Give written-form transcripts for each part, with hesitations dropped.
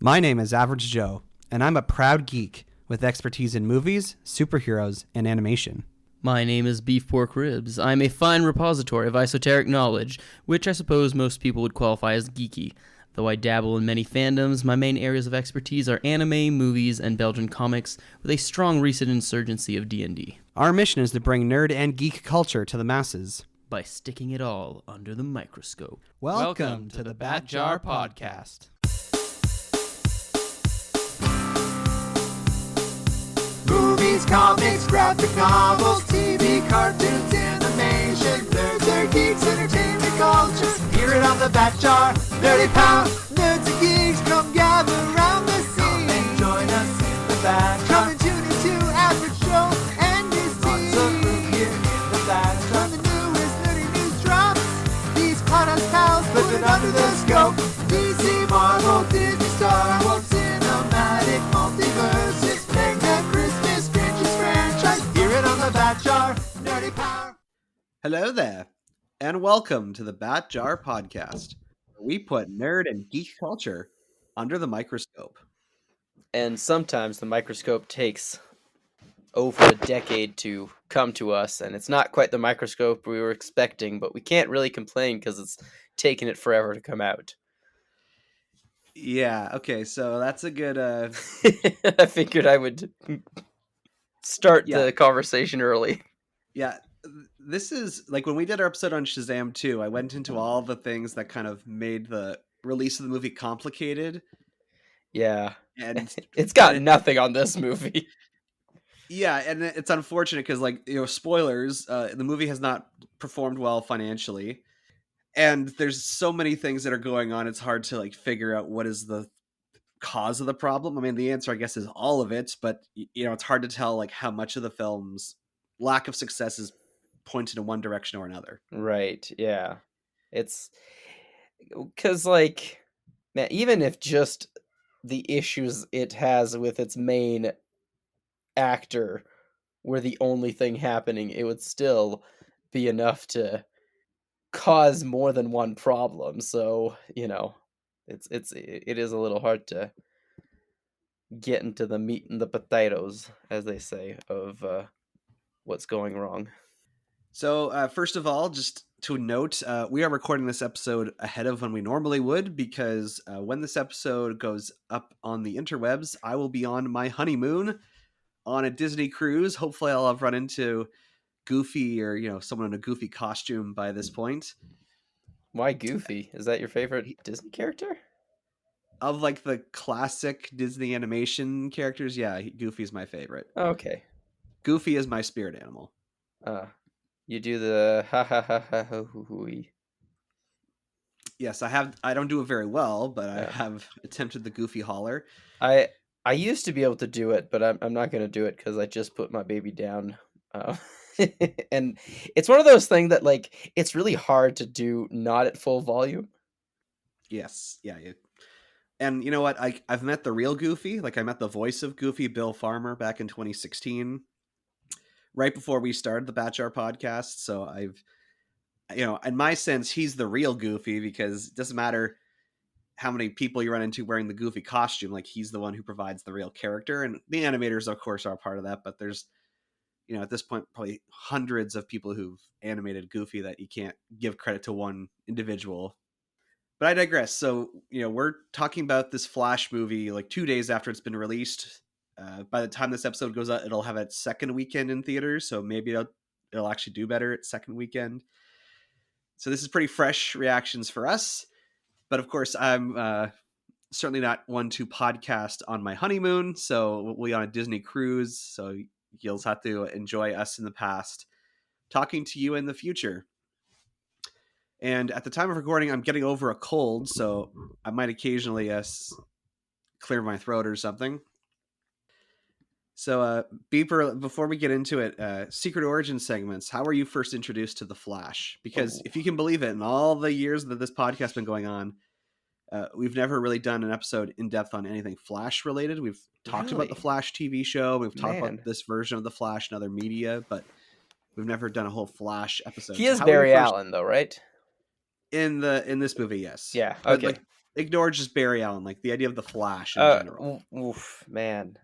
My name is Average Joe, and I'm a proud geek with expertise in movies, superheroes, and animation. My name is Beef Pork Ribs. I'm a fine repository of esoteric knowledge, which I suppose most people would qualify as geeky. Though I dabble in many fandoms, my main areas of expertise are anime, movies, and Belgian comics, with a strong recent insurgency of D&D. Our mission is to bring nerd and geek culture to the masses by sticking it all under the microscope. Welcome to the Bat Jar Podcast. Movies, comics, graphic novels, TV, cartoons, animation, nerds are geeks, entertainment culture. Hear it on the Bat Jar, Nerdy Power. Nerds and geeks, come gather around the scene. Come and join us in the Bat Jar. Come and tune into Average Joe and his team. Lots of room here in the Bat Jar. When the newest nerdy news drops, these podcast pals put it under the scope. DC, Marvel, Disney, Star Wars, cinematic, multiverse. It's mega Christmas, strangest franchise. Hear it on the Bat Jar, Nerdy Power. Hello there, and welcome to the Bat Jar Podcast, where we put nerd and geek culture under the microscope. And sometimes the microscope takes over a decade to come to us, and it's not quite the microscope we were expecting, but we can't really complain because it's taken it forever to come out. Yeah, okay, so that's a good... I figured I would start the conversation early. Yeah, this is, like, when we did our episode on Shazam 2, I went into all the things that kind of made the release of the movie complicated. Yeah, and it's got nothing on this movie. Yeah, and it's unfortunate because, like, you know, spoilers, the movie has not performed well financially. And there's so many things that are going on, it's hard to, like, figure out what is the cause of the problem. I mean, the answer, I guess, is all of it, but, you know, it's hard to tell, like, how much of the film's lack of success is pointed in one direction or another. Right, yeah. It's... because, like, man, even if just the issues it has with its main actor were the only thing happening, it would still be enough to cause more than one problem. So, you know, it is a little hard to get into the meat and the potatoes, as they say, of what's going wrong. So first of all, just to note, we are recording this episode ahead of when we normally would, because when this episode goes up on the interwebs, I will be on my honeymoon on a Disney cruise. Hopefully I'll have run into Goofy or, you know, someone in a Goofy costume by this point. Why Goofy? Is that your favorite Disney character? Of, like, the classic Disney animation characters, yeah, Goofy's my favorite. Okay. Goofy is my spirit animal. You do the ha ha ha ha ho hoo hoo. Yes, I don't do it very well, but I have attempted the Goofy holler. I used to be able to do it, but I'm not going to do it because I just put my baby down. And it's one of those things that, like, it's really hard to do not at full volume. Yes, yeah. And you know what? I've met the real Goofy. Like, I met the voice of Goofy, Bill Farmer, back in 2016, right before we started the Bat Jar podcast. So I've, you know, in my sense, he's the real Goofy, because it doesn't matter how many people you run into wearing the Goofy costume. Like, he's the one who provides the real character, and the animators, of course, are a part of that. But there's, you know, at this point, probably hundreds of people who've animated Goofy that you can't give credit to one individual. But I digress. So, you know, we're talking about this Flash movie like 2 days after it's been released. By the time this episode goes out, it'll have its second weekend in theaters, so maybe it'll actually do better its second weekend. So this is pretty fresh reactions for us. But of course, I'm certainly not one to podcast on my honeymoon, so we'll be on a Disney cruise, so you'll have to enjoy us in the past talking to you in the future. And at the time of recording, I'm getting over a cold, so I might occasionally clear my throat or something. So, Beeper, before we get into it, Secret Origin segments, how were you first introduced to The Flash? Because if you can believe it, in all the years that this podcast has been going on, we've never really done an episode in depth on anything Flash related. We've talked about the Flash TV show. We've talked about this version of the Flash and other media, but we've never done a whole Flash episode. He is Barry Allen, though, right? In this movie, yes. Yeah. Okay. But, like, ignore just Barry Allen, like the idea of the Flash in general. Oof, man.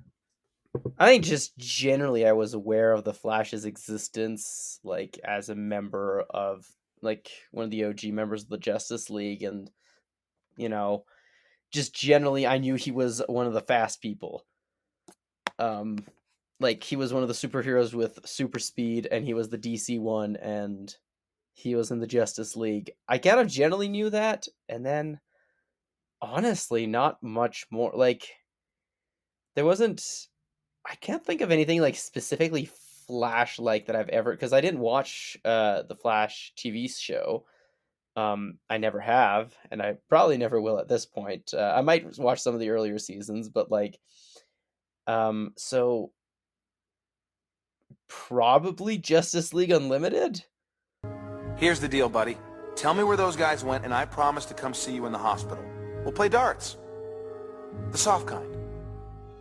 I think just generally I was aware of the Flash's existence, like as a member of like one of the OG members of the Justice League, and you know, just generally I knew he was one of the fast people. Like he was one of the superheroes with super speed, and he was the DC one, and he was in the Justice League. I kind of generally knew that, and then honestly, not much more. Like there wasn't. I can't think of anything like specifically Flash like that I've ever, because I didn't watch the Flash TV show. I never have, and I probably never will at this point. I might watch some of the earlier seasons, but like, so probably Justice League Unlimited. Here's the deal, buddy. Tell me where those guys went, and I promise to come see you in the hospital. We'll play darts. The soft kind.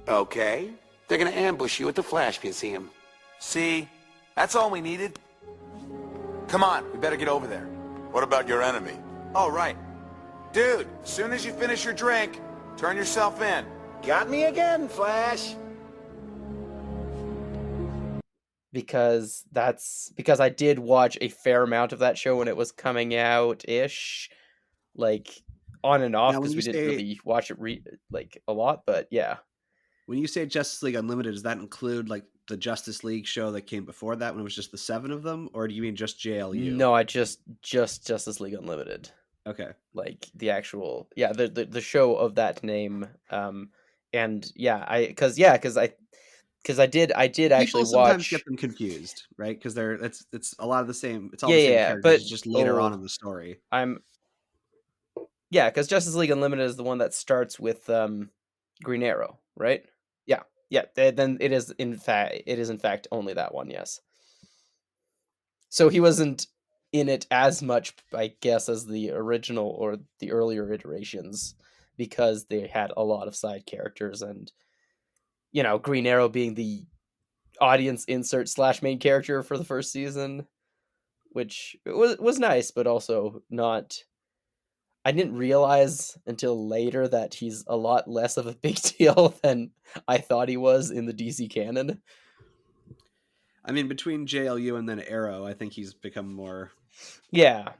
Okay. They're gonna ambush you at the Flash Museum. See? That's all we needed. Come on, we better get over there. What about your enemy? Oh, right. Dude, as soon as you finish your drink, turn yourself in. Got me again, Flash. Because I did watch a fair amount of that show when it was coming out ish, like on and off, because we didn't really watch it like a lot. But yeah. When you say Justice League Unlimited, does that include like the Justice League show that came before that when it was just the 7 of them, or do you mean just JLU? No, I just Justice League Unlimited. Okay. Like the actual, the show of that name. And yeah, because I did People actually sometimes watch. get them confused, right? Because it's a lot of the same. It's all the Yeah, same yeah, characters, but it's just later on in the story. Because Justice League Unlimited is the one that starts with Green Arrow, right? Yeah. Then it is in fact only that one. Yes. So he wasn't in it as much, I guess, as the original or the earlier iterations, because they had a lot of side characters, and Green Arrow being the audience insert / main character for the first season, which was nice, but also not. I didn't realize until later that he's a lot less of a big deal than I thought he was in the DC canon. I mean, between JLU and then Arrow, I think he's become more. Yeah,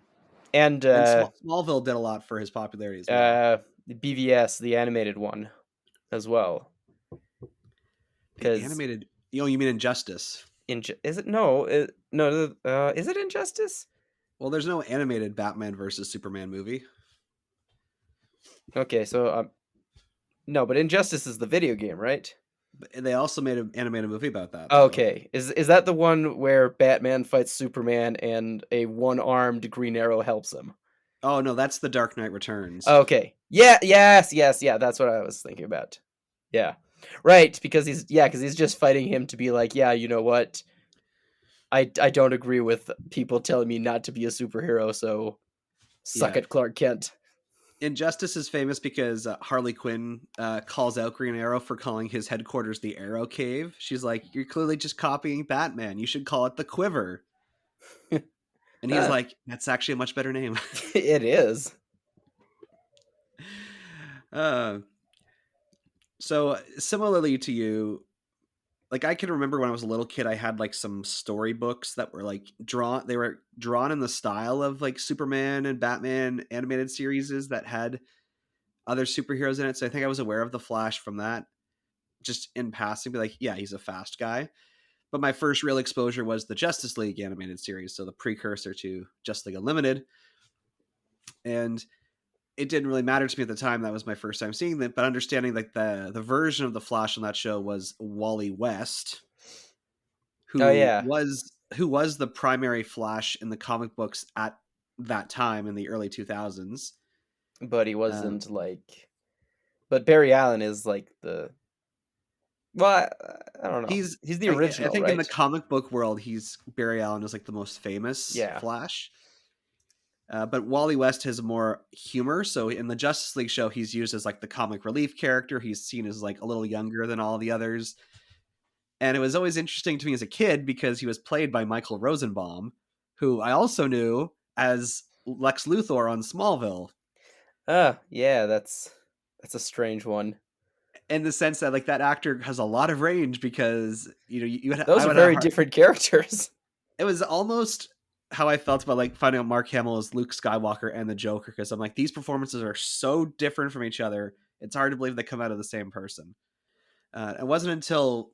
and Smallville did a lot for his popularity as well. BVS, the animated one, as well. The animated, you mean Injustice? Is it no? Is it Injustice? Well, there's no animated Batman versus Superman movie. Okay, so no, but Injustice is the video game, right? But they also made an animated movie about that. Okay, is that the one where Batman fights Superman and a one-armed Green Arrow helps him? Oh no, that's The Dark Knight Returns. Okay, yes, that's what I was thinking about. Yeah, right, because he's just fighting him to be like, yeah, you know what? I don't agree with people telling me not to be a superhero, so suck it, Clark Kent. Injustice is famous because Harley Quinn calls out Green Arrow for calling his headquarters the Arrow Cave. She's like, you're clearly just copying Batman. You should call it the Quiver. And he's like, that's actually a much better name. It is. So similarly to you, like I can remember when I was a little kid, I had like some storybooks that were like drawn. They were drawn in the style of like Superman and Batman animated series that had other superheroes in it. So I think I was aware of the Flash from that, just in passing, be like, yeah, he's a fast guy. But my first real exposure was the Justice League animated series, so the precursor to Justice League Unlimited. And it didn't really matter to me at the time. That was my first time seeing that, but understanding like the version of the Flash on that show was Wally West, who was the primary Flash in the comic books at that time in the early 2000s. But he wasn't but Barry Allen is like the. Well, I don't know. He's the original. I think right? in the comic book world, Barry Allen is like the most famous Flash. But Wally West has more humor. So in the Justice League show, he's used as like the comic relief character. He's seen as like a little younger than all the others. And it was always interesting to me as a kid because he was played by Michael Rosenbaum, who I also knew as Lex Luthor on Smallville. Yeah, that's a strange one. in the sense that like that actor has a lot of range because Those I are would have very different characters. it was almost how I felt about like finding out Mark Hamill as Luke Skywalker and the Joker, because I'm like, these performances are so different from each other. It's hard to believe they come out of the same person. It wasn't until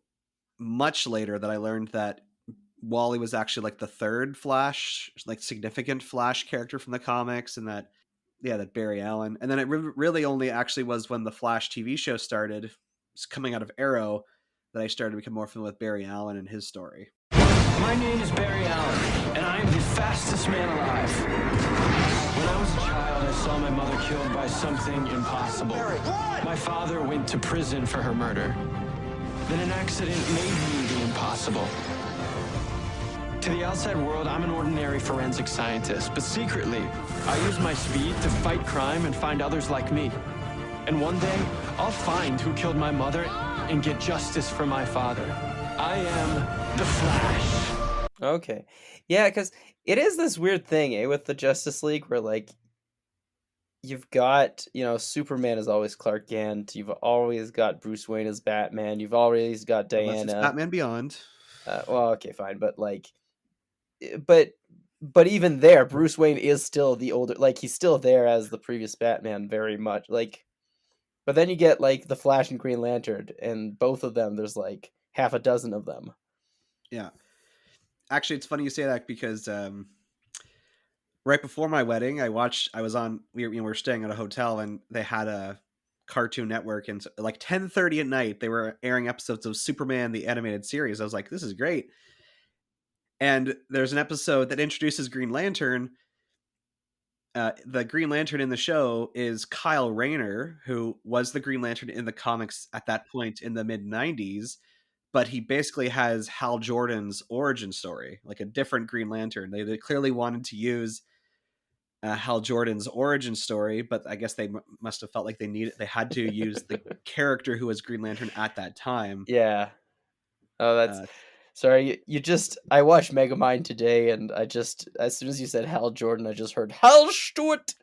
much later that I learned that Wally was actually like the third Flash, like significant Flash character from the comics, and that Barry Allen. And then it really only actually was when the Flash TV show started, coming out of Arrow, that I started to become more familiar with Barry Allen and his story. My name is Barry Allen, and I am the fastest man alive. When I was a child, I saw my mother killed by something impossible. My father went to prison for her murder. Then an accident made me the impossible. To the outside world, I'm an ordinary forensic scientist, but secretly, I use my speed to fight crime and find others like me. And one day, I'll find who killed my mother and get justice for my father. I am the Flash. Okay. Yeah, because it is this weird thing, with the Justice League where, like, you've got, Superman is always Clark Kent. You've always got Bruce Wayne as Batman. You've always got Unless it's Diana. Batman Beyond. Well, okay, fine. But, like, but even there, Bruce Wayne is still the older, like, he's still there as the previous Batman very much. Like, but then you get, like, the Flash and Green Lantern, and both of them, there's, like, half a dozen of them. Yeah. Actually, it's funny you say that because right before my wedding, we were staying at a hotel and they had a Cartoon Network, and so, like 10:30 at night, they were airing episodes of Superman the animated series. I was like, this is great. And there's an episode that introduces Green Lantern. The Green Lantern in the show is Kyle Rayner, who was the Green Lantern in the comics at that point in the mid-90s, but he basically has Hal Jordan's origin story, like a different Green Lantern. They clearly wanted to use Hal Jordan's origin story, but I guess they must have felt like they had to use the character who was Green Lantern at that time. Yeah. Oh, that's sorry. I watched Megamind today, and I just, as soon as you said Hal Jordan, I just heard Hal Stewart.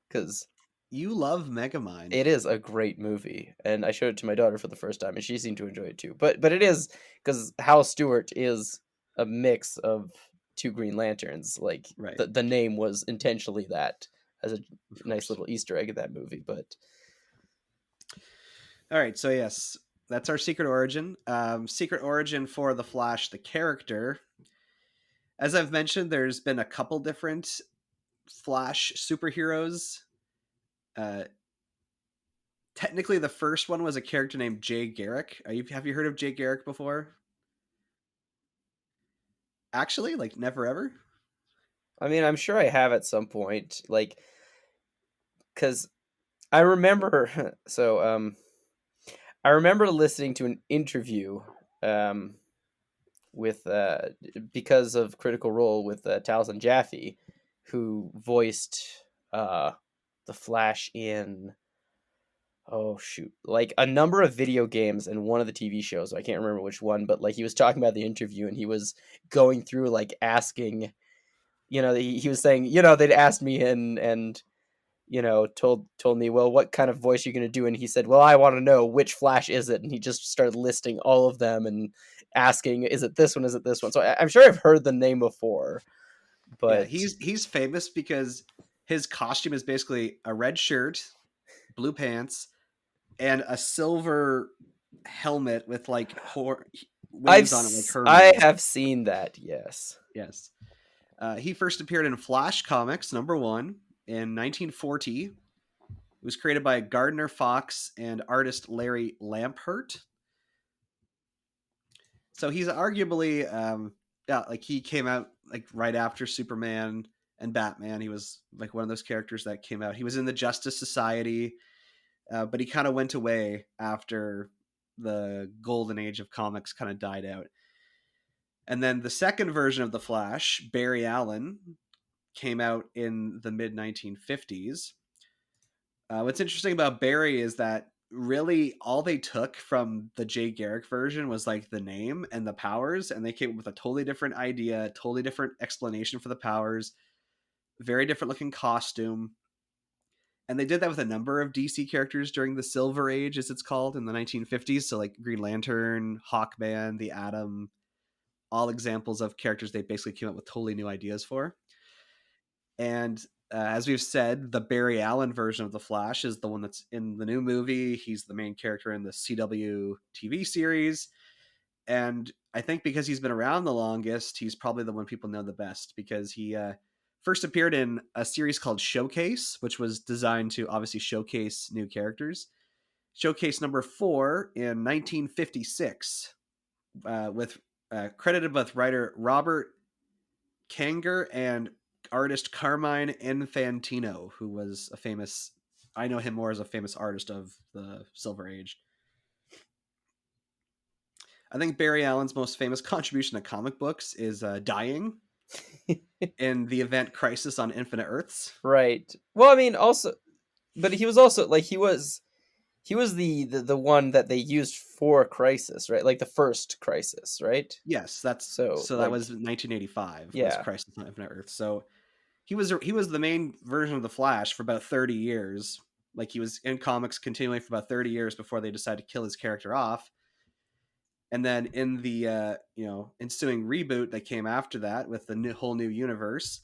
Because you love Megamind. It is a great movie, and I showed it to my daughter for the first time, and she seemed to enjoy it too. But it is because Hal Stewart is a mix of two Green Lanterns. Like, right. The name was intentionally that as a nice little Easter egg of that movie. But all right, so yes, that's our secret origin. Secret origin for the Flash, the character. As I've mentioned, there's been a couple different Flash superheroes. Technically, the first one was a character named Jay Garrick. Have you heard of Jay Garrick before? Actually, like never ever? I mean, I'm sure I have at some point, like, because I remember. So, I remember listening to an interview, with because of Critical Role with Taliesin Jaffe, who voiced the Flash in like a number of video games and one of the TV shows. I can't remember which one, but like he was talking about the interview and he was going through like asking, he was saying, they'd asked me and told me, well, what kind of voice are you going to do? And he said, well, I want to know which Flash is it? And he just started listing all of them and asking, is it this one? Is it this one? So I'm sure I've heard the name before, but yeah, he's famous because his costume is basically a red shirt, blue pants, and a silver helmet with like wings on it, like Hermes. I have seen that. Yes. He first appeared in Flash Comics #1 in 1940. It was created by Gardner Fox and artist Larry Lamphert. So he's arguably, like he came out like right after Superman and Batman. He was like one of those characters that came out. He was in the Justice Society, but he kind of went away after the golden age of comics kind of died out. And then the second version of the Flash, Barry Allen, came out in the mid-1950s. What's interesting about Barry is that really all they took from the Jay Garrick version was like the name and the powers, and they came up with a totally different idea, totally different explanation for the powers, very different looking costume. And they did that with a number of DC characters during the Silver Age, as it's called, in the 1950s. So like Green Lantern, Hawkman, the Atom, all examples of characters they basically came up with totally new ideas for. And as we've said, the Barry Allen version of the Flash is the one that's in the new movie. He's the main character in the CW TV series. And I think because he's been around the longest, he's probably the one people know the best, because he first appeared in a series called Showcase, which was designed to obviously showcase new characters. Showcase number 4 in 1956, with credited with writer Robert Kanger and artist Carmine Infantino, who was a famous, I know him more as a famous artist of the Silver Age. I think Barry Allen's most famous contribution to comic books is dying in the event Crisis on Infinite Earths. Right. Well, I mean, also, but he was also like he was the one that they used for Crisis, right? Like the first Crisis, right? Yes, that's So that like, was 1985. Yeah. Was Crisis on Infinite Earths. So he was the main version of the Flash for about 30 years. Like he was in comics continually for about 30 years before they decided to kill his character off. And then in the ensuing reboot that came after that with the whole new universe,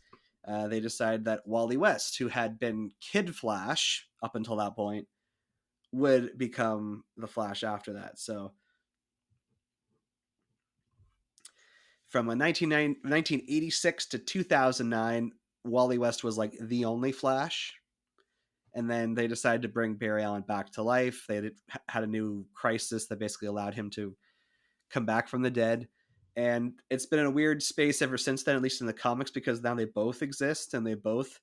they decided that Wally West, who had been Kid Flash up until that point, would become the Flash after that. So from 1986 to 2009, Wally West was like the only Flash. And then they decided to bring Barry Allen back to life. They had a new Crisis that basically allowed him to come back from the dead. And it's been in a weird space ever since then, at least in the comics, because now they both exist and they both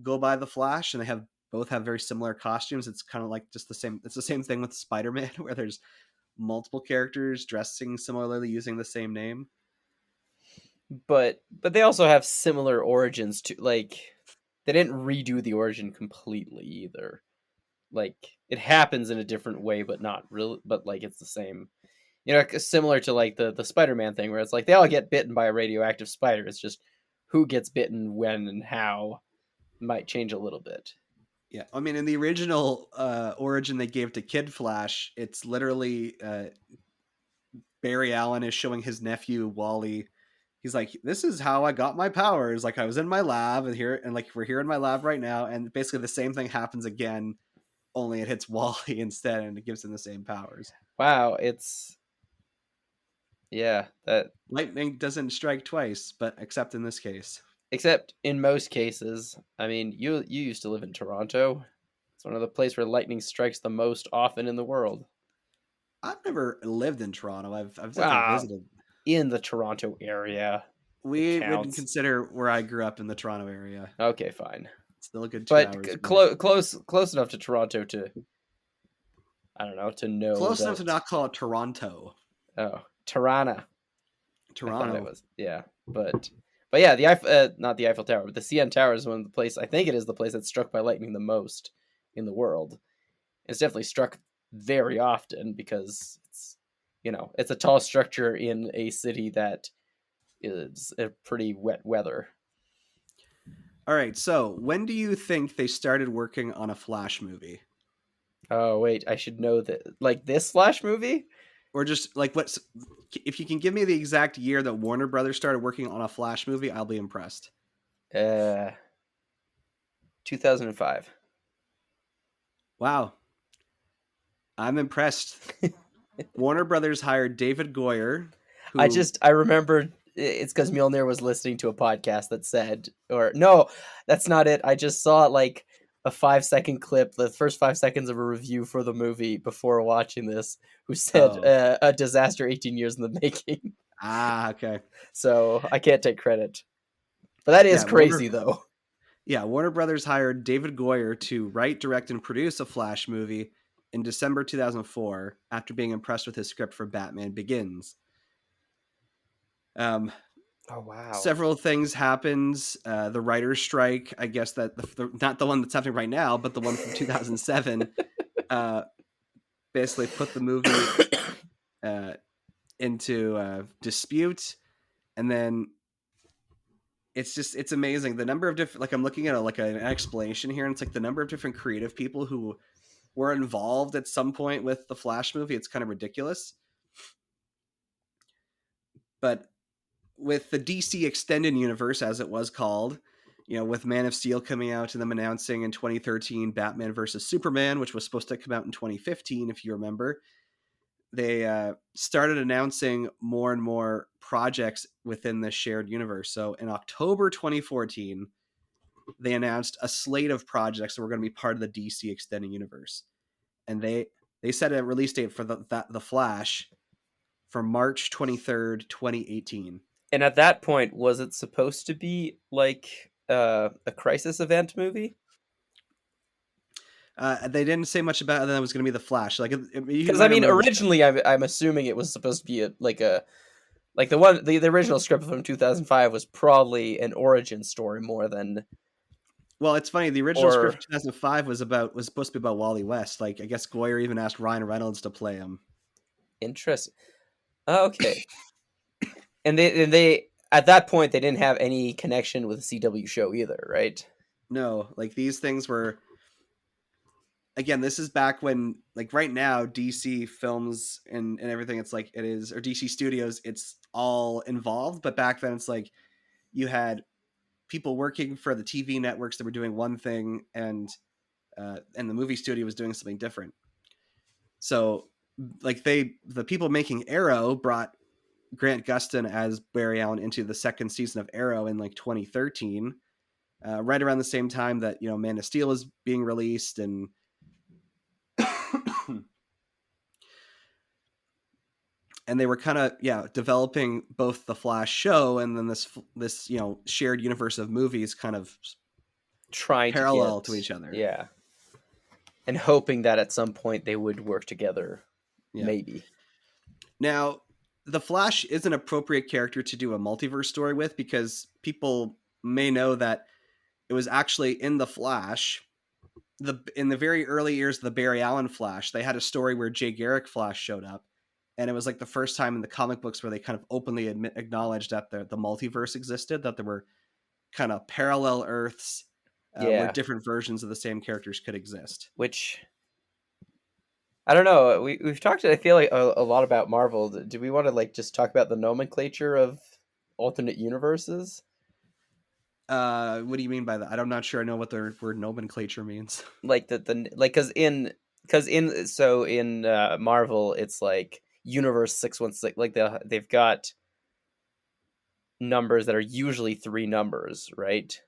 go by the Flash, and they both have very similar costumes. It's kind of like just the same. It's the same thing with Spider-Man, where there's multiple characters dressing similarly using the same name. But they also have similar origins to, like, they didn't redo the origin completely either. Like, it happens in a different way, but not really. But like, it's the same. You know, similar to like the Spider-Man thing, where it's like they all get bitten by a radioactive spider. It's just who gets bitten, when, and how might change a little bit. Yeah, I mean, in the original origin they gave to Kid Flash, it's literally Barry Allen is showing his nephew Wally. He's like, "This is how I got my powers. Like I was in my lab, and like we're here in my lab right now." And basically the same thing happens again, only it hits Wally instead, and it gives him the same powers. Wow, it's that Lightning doesn't strike twice, but except in this case. except in most cases. I mean, you used to live in Toronto. It's one of the places where lightning strikes the most often in the world. I've never lived in Toronto. I've definitely visited. In the Toronto area. We would consider where I grew up in the Toronto area. Okay, fine. Still a good 2 hours. But close enough to Toronto to, I don't know, to know. Close enough to not call it Toronto. Oh, Tirana. Toronto. It was, yeah, but yeah, the not the Eiffel Tower, but the CN Tower is one of the place. I think it is the place that's struck by lightning the most in the world. It's definitely struck very often because it's, it's a tall structure in a city that is a pretty wet weather. All right, so when do you think they started working on a Flash movie? Oh wait, I should know that. Like this Flash movie, or just like what's? If you can give me the exact year that Warner Brothers started working on a Flash movie, I'll be impressed. 2005. Wow, I'm impressed. Warner Brothers hired David Goyer. I remember it's because Mjolnir was listening to a podcast that said, or no, that's not it. I just saw like a 5-second clip, the first 5 seconds of a review for the movie before watching this, who said a disaster 18 years in the making. Ah, okay. So I can't take credit. But that is crazy, though. Yeah, Warner Brothers hired David Goyer to write, direct, and produce a Flash movie in December 2004 after being impressed with his script for Batman Begins. Oh, wow. Several things happens. The writer's strike, I guess that not the one that's happening right now, but the one from 2007, basically put the movie into dispute. And then it's amazing the number of different, like I'm looking at an explanation here, and it's like the number of different creative people who were involved at some point with the Flash movie. It's kind of ridiculous. But with the DC Extended Universe, as it was called, with Man of Steel coming out and them announcing in 2013 Batman versus Superman, which was supposed to come out in 2015, if you remember, they started announcing more and more projects within the shared universe. So in October 2014, they announced a slate of projects that were going to be part of the DC Extended Universe. And they set a release date for the Flash for March 23rd, 2018. And at that point, was it supposed to be like a crisis event movie? They didn't say much about it, and it was going to be the Flash. Like, because I mean, originally, I'm assuming it was supposed to be the original script from 2005 was probably an origin story more than. Well, it's funny. The original script from 2005 was supposed to be about Wally West. Like, I guess Goyer even asked Ryan Reynolds to play him. Interesting. Okay. And they at that point they didn't have any connection with the CW show either, right? No, like these things were. Again, this is back when, like right now, DC films and everything, it's like it is, or DC Studios, it's all involved. But back then, it's like you had people working for the TV networks that were doing one thing, and the movie studio was doing something different. So, like the people making Arrow brought Grant Gustin as Barry Allen into the second season of Arrow in like 2013, right around the same time that Man of Steel was being released, and and they were kind of developing both the Flash show and then this shared universe of movies kind of trying parallel to each other. Yeah. And hoping that at some point they would work together. Yeah. Maybe. Now, the Flash is an appropriate character to do a multiverse story with, because people may know that it was actually in the Flash, in the very early years of the Barry Allen Flash, they had a story where Jay Garrick Flash showed up. And it was like the first time in the comic books where they kind of openly acknowledged that the multiverse existed, that there were kind of parallel Earths where different versions of the same characters could exist. Which, I don't know. We've talked, I feel like, a lot about Marvel. Do we want to like just talk about the nomenclature of alternate universes? What do you mean by that? I'm not sure I know what the word nomenclature means. Like because in Marvel, it's like Universe 616, like they've got numbers that are usually 3 numbers, right?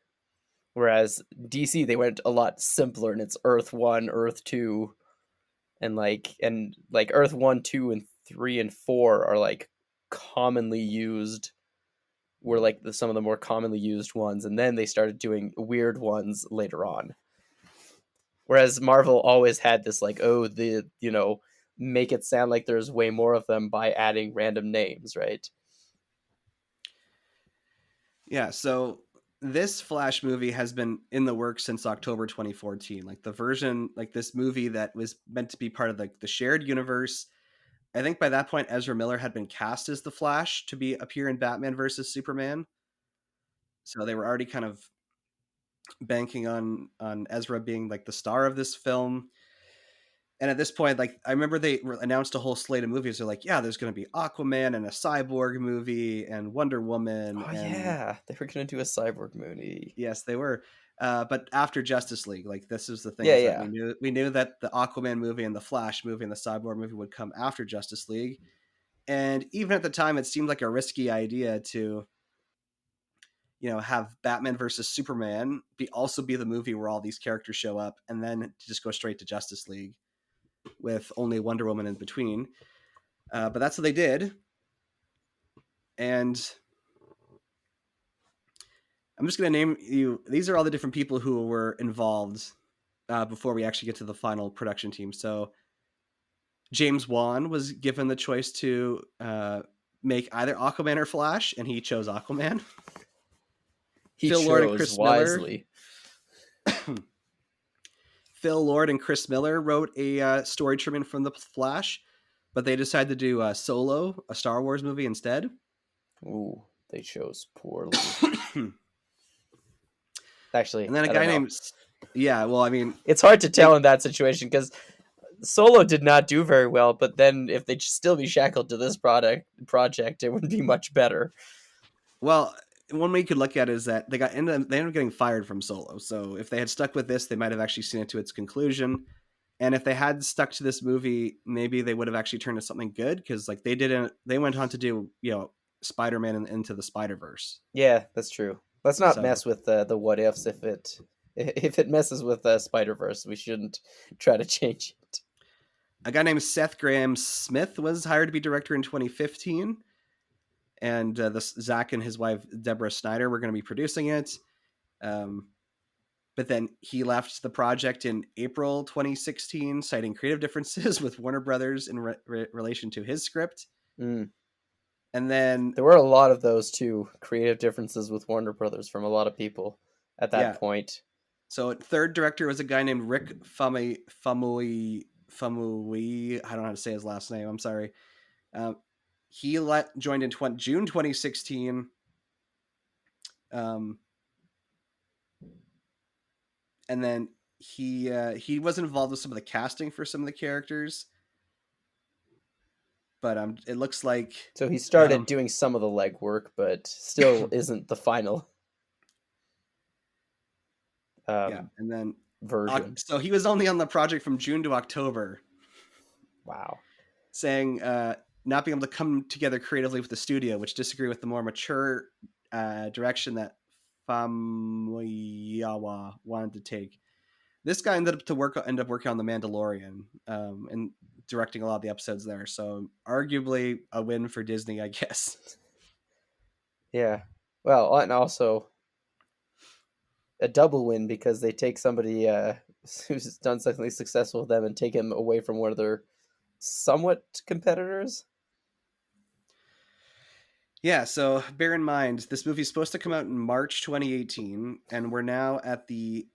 Whereas DC, they went a lot simpler, and it's Earth 1, Earth 2, and Earth 1, 2, and 3 and 4 are like commonly used. Were like some of the more commonly used ones, and then they started doing weird ones later on. Whereas Marvel always had this like, make it sound like there's way more of them by adding random names, right? Yeah, so this Flash movie has been in the works since October 2014. Like the version, like this movie that was meant to be part of the shared universe. I think by that point, Ezra Miller had been cast as the Flash to appear in Batman versus Superman. So they were already kind of banking on Ezra being like the star of this film. And at this point, like I remember they announced a whole slate of movies. They're like, yeah, there's going to be Aquaman and a Cyborg movie and Wonder Woman. Oh, yeah. They were going to do a Cyborg movie. Yes, they were. But after Justice League, like this is the thing. Yeah. We knew that the Aquaman movie and the Flash movie and the Cyborg movie would come after Justice League. And even at the time, it seemed like a risky idea to, have Batman versus Superman also be the movie where all these characters show up, and then just go straight to Justice League with only Wonder Woman in between. But that's what they did. And I'm just going to name you. These are all the different people who were involved before we actually get to the final production team. So James Wan was given the choice to make either Aquaman or Flash, and he chose Aquaman. Phil Lord and Chris wisely. Miller. Phil Lord and Chris Miller wrote a story treatment from the Flash, but they decided to do Solo, a Star Wars movie instead. Ooh, they chose poorly. Actually, And then a I guy don't know. named well, I mean, It's hard to tell in that situation because Solo did not do very well, but then if they'd still be shackled to this project, it would be much better. well, one way you could look at it is that they ended up getting fired from Solo. So if they had stuck with this, they might have actually seen it to its conclusion. And if they had stuck to this movie, maybe they would have actually turned to something good, because like they went on to do, Spider-Man and Into the Spider-Verse. Yeah, that's true. Let's not So- mess with the what ifs. If it messes with Spider-Verse, we shouldn't try to change it. A guy named Seth Graham Smith was hired to be director in 2015. And Zach and his wife, Deborah Snyder, were going to be producing it. But then he left the project in April 2016, citing creative differences with Warner Brothers in relation to his script. Mm. And then There were a lot of those too, creative differences with Warner Brothers from a lot of people at that point. So third director was a guy named Rick Famui. I don't know how to say his last name. I'm sorry. He joined in June 2016. And then he was involved with some of the casting for some of the characters. But it looks like... So he started doing some of the legwork, but still isn't the final and then version. So he was only on the project from June to October. Wow. Saying not being able to come together creatively with the studio, which disagree with the more mature direction that Famuyiwa wanted to take. This guy ended up working on The Mandalorian and directing a lot of the episodes there. So arguably a win for Disney, I guess. Yeah. Well, and also a double win because they take somebody who's done something successful with them and take him away from one of their somewhat competitors. Yeah, so bear in mind, this movie's supposed to come out in March 2018, and we're now at the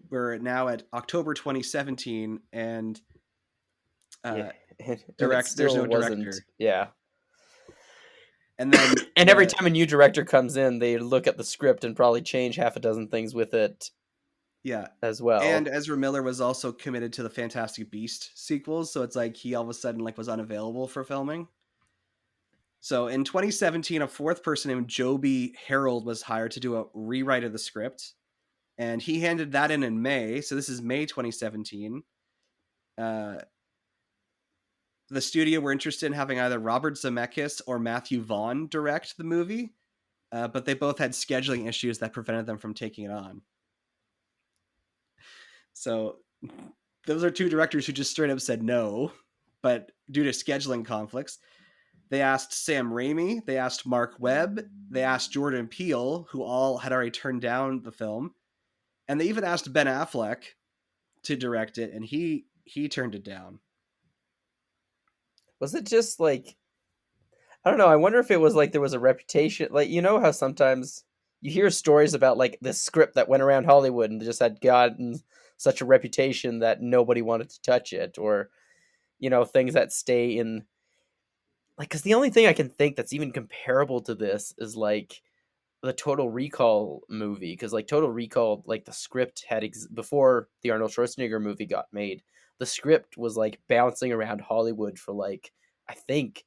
we're now at October 2017, and there's no director. Yeah. And then and every time a new director comes in, they look at the script and probably change half a dozen things with it. Yeah, as well. And Ezra Miller was also committed to the Fantastic Beast sequels, so it's like he all of a sudden was unavailable for filming. So in 2017, a fourth person named Joby Harold was hired to do a rewrite of the script, and he handed that in May. So this is May 2017. The studio were interested in having either Robert Zemeckis or Matthew Vaughn direct the movie, but they both had scheduling issues that prevented them from taking it on. So those are two directors who just straight up said no, but due to scheduling conflicts, they asked Sam Raimi, they asked Mark Webb, they asked Jordan Peele, who all had already turned down the film, and they even asked Ben Affleck to direct it, and he turned it down. Was it just like, I don't know, I wonder if it was like there was a reputation, like, you know how sometimes you hear stories about like this script that went around Hollywood and just had gotten such a reputation that nobody wanted to touch it, or, you know, things that stay in, like, because the only thing I can think that's even comparable to this is like the Total Recall movie, because like Total Recall, like the script had before the Arnold Schwarzenegger movie got made, the script was like bouncing around Hollywood for like, I think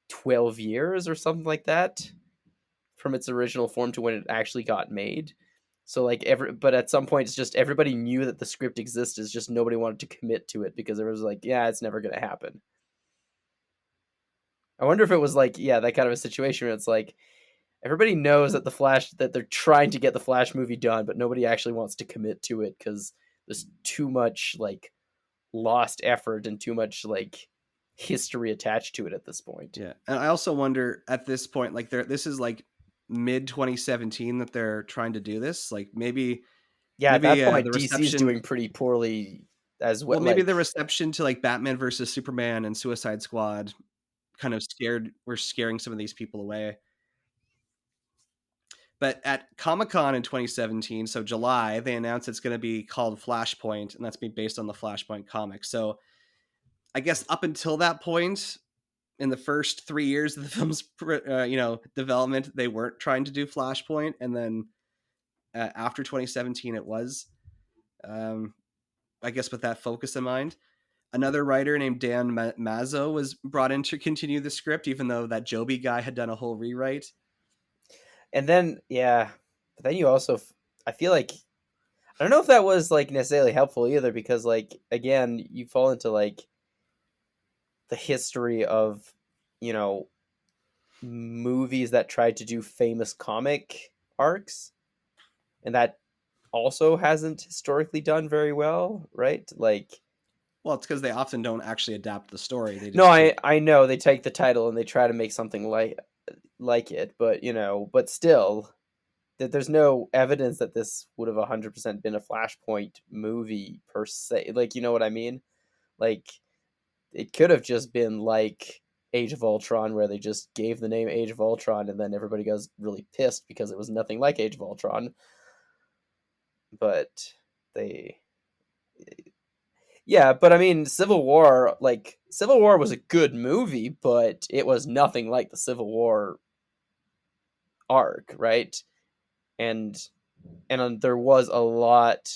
12 years or something like that, from its original form to when it actually got made. So like but at some point it's just everybody knew that the script existed, it's just nobody wanted to commit to it because it was like, yeah, it's never going to happen. I wonder if it was like, yeah, that kind of a situation where it's like everybody knows that that they're trying to get the Flash movie done, but nobody actually wants to commit to it because there's too much like lost effort and too much like history attached to it at this point. Yeah, and I also wonder at this point, like this is like mid 2017 that they're trying to do this. Like maybe at that point DC is doing pretty poorly as well. Well, maybe the reception to like Batman versus Superman and Suicide Squad kind of scaring some of these people away. But at Comic-Con in 2017, so July, they announced it's going to be called Flashpoint, and that's based on the Flashpoint comic. So I guess up until that point, in the first 3 years of the film's development, they weren't trying to do Flashpoint, and then after 2017 it was. I guess with that focus in mind. Another writer named Dan Mazzo was brought in to continue the script, even though that Joby guy had done a whole rewrite. And then, but then you also, I feel like, I don't know if that was like necessarily helpful either, because like, again, you fall into like the history of, movies that tried to do famous comic arcs, and that also hasn't historically done very well, right? Like, well, it's because they often don't actually adapt the story. They just no, I know they take the title and they try to make something like it, but but still, that there's no evidence that this would have 100% been a Flashpoint movie per se. Like, you know what I mean? Like, it could have just been like Age of Ultron, where they just gave the name Age of Ultron and then everybody goes really pissed because it was nothing like Age of Ultron. But but I mean, Civil War was a good movie, but it was nothing like the Civil War arc, right? And there was a lot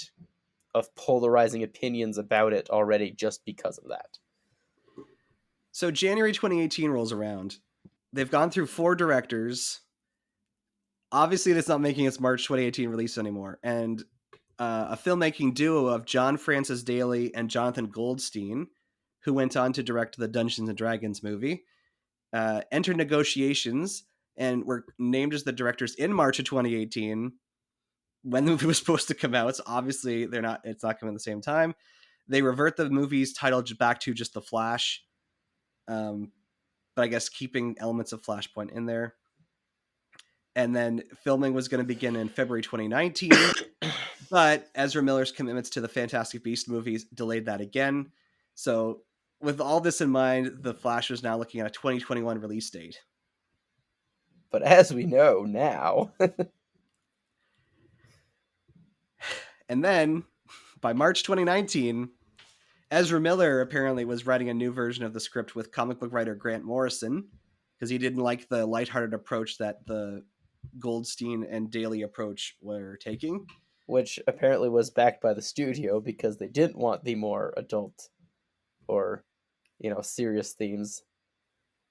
of polarizing opinions about it already just because of that. So January 2018 rolls around. They've gone through 4 directors. Obviously, that's not making its March 2018 release anymore. And a filmmaking duo of John Francis Daley and Jonathan Goldstein, who went on to direct the Dungeons and Dragons movie, entered negotiations and were named as the directors in March of 2018 when the movie was supposed to come out. So obviously it's not coming at the same time. They revert the movie's title back to just The Flash, but I guess keeping elements of Flashpoint in there. And then filming was going to begin in February 2019, but Ezra Miller's commitments to the Fantastic Beasts movies delayed that again. So with all this in mind, The Flash is now looking at a 2021 release date. But as we know now... And then, by March 2019, Ezra Miller apparently was writing a new version of the script with comic book writer Grant Morrison, because he didn't like the lighthearted approach that the Goldstein and Daley approach were taking. Which apparently was backed by the studio because they didn't want the more adult or, serious themes.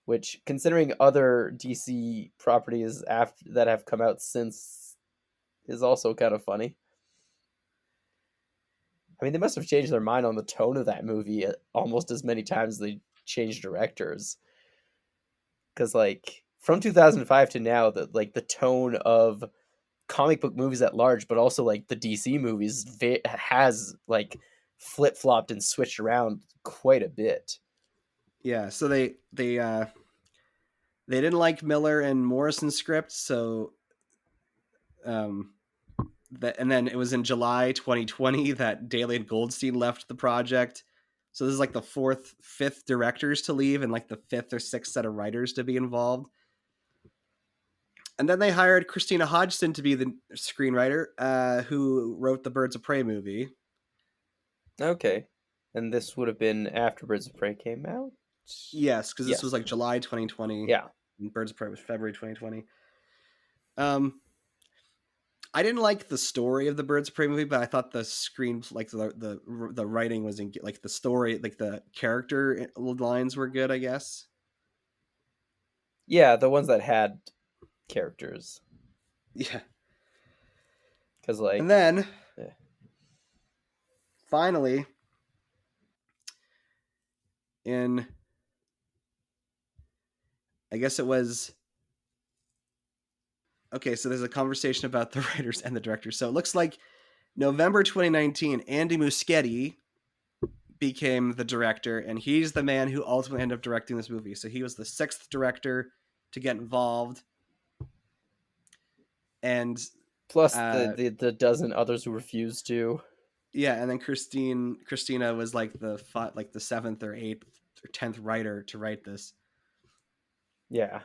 Which, considering other DC properties that have come out since, is also kind of funny. I mean, they must have changed their mind on the tone of that movie almost as many times as they changed directors. Because, like, from 2005 to now, the tone of comic book movies at large, but also, like, the DC movies has, like, flip-flopped and switched around quite a bit. Yeah, so they didn't like Miller and Morrison's script, so... and then it was in July 2020 that Daley and Goldstein left the project. So this is like the 5th directors to leave and like the 5th or 6th set of writers to be involved. And then they hired Christina Hodgson to be the screenwriter, who wrote the Birds of Prey movie. Okay. And this would have been after Birds of Prey came out? Yes, because this was like July 2020. Yeah. And Birds of Prey was February 2020. I didn't like the story of the Birds of Prey movie, but I thought the screen, like the writing was in, like the story, like the character lines were good, I guess. Yeah, the ones that had characters. Yeah. Because and then finally in, I guess it was, okay, so there's a conversation about the writers and the directors. So it looks like November 2019, Andy Muschietti became the director, and he's the man who ultimately ended up directing this movie. So he was the 6th director to get involved. And plus the dozen others who refused to. Yeah, and then Christina was like the 7th or 8th or 10th writer to write this. Yeah.